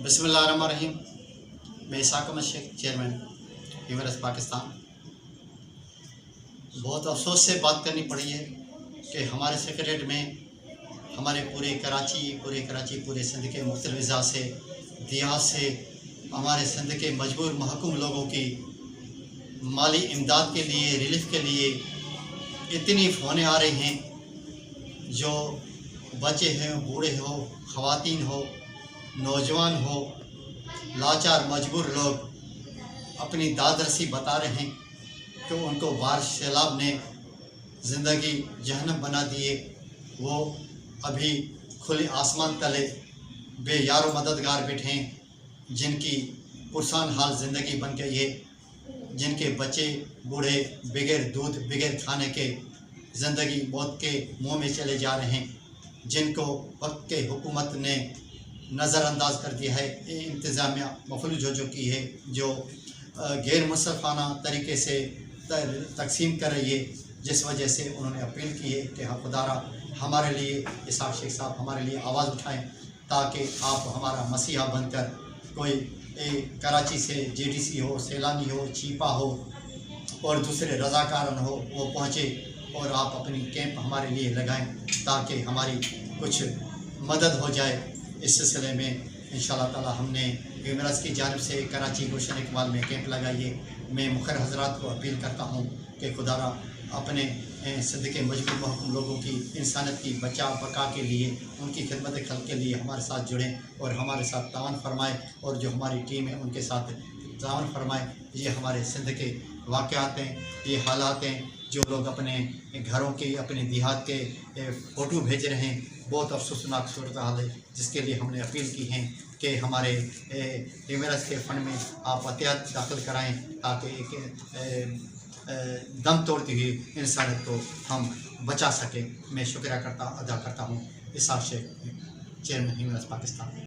बिस्मिल्लाहिर्रहमानिर्रहीम। मैं Isaq Ahmed Sheikh, chairman human Pakistan. बहुत अफसोस से बात करनी पड़ी है कि हमारे सेक्रेटरीट में हमारे पूरे कराची पूरे सिंध के मुख्तलिफ अज़ा से दियात से हमारे सिंध के मजबूर महकूम लोगों की माली इमदाद के लिए, रिलीफ के लिए इतनी फ़ोनें आ रही हैं। जो बच्चे हैं, बूढ़े हो, ख़वातीन हो, नौजवान हो, लाचार मजबूर लोग अपनी दादरसी बता रहे हैं कि उनको बारिश सैलाब ने ज़िंदगी जहन्नम बना दिए। वो अभी खुले आसमान तले बेयारो मददगार बैठे हैं, जिनकी पुरसान हाल ज़िंदगी बन गई है, जिनके बच्चे बूढ़े बगैर दूध बगैर खाने के ज़िंदगी मौत के मुँह में चले जा रहे हैं, जिनको वक्त के हुकूमत ने नज़रअंदाज कर दिया है। इंतज़ामिया मफलूज हो चुकी है, जो गैर मुनसफ़ाना तरीके से तकसीम कर रही है, जिस वजह से उन्होंने अपील की है कि खुदारा हमारे लिए, इसाक शेख साहब हमारे लिए आवाज़ उठाएं, ताकि आप हमारा मसीहा बनकर कोई कराची से JDC हो, सैलानी हो, चीपा हो और दूसरे रज़ाकारन हो, वो पहुँचे और आप अपनी कैंप हमारे लिए लगाएं, ताकि हमारी कुछ मदद हो जाए। इस सिलसिले में इंशाअल्लाह ताला हमने ह्यूमन की जानिब से कराची गुलशन इकबाल में कैंप लगाई है। मैं मुखर हज़रात को अपील करता हूँ कि खुदारा अपने सिंध के मजबूर महकूम लोगों की इंसानियत की बचा बका के लिए, उनकी खिदमत खल के लिए हमारे साथ जुड़ें और हमारे साथ तावन फरमाएँ, और जो हमारी टीम है उनके साथ तावन फरमाएँ। ये हमारे सिंध के वाक़यात हैं, ये हालात हैं, जो लोग अपने घरों के, अपने देहात के फ़ोटो भेज रहे हैं। बहुत अफसोसनाक सूरत हाल है, जिसके लिए हमने अपील की है कि हमारे ह्यूमन के फ़ंड में आप अतियात दाखिल कराएं, ताकि एक दम तोड़ती हुई इंसानियत को हम बचा सकें। मैं शुक्रिया अदा करता हूँ। Isaq Sheikh, chairman human Pakistan.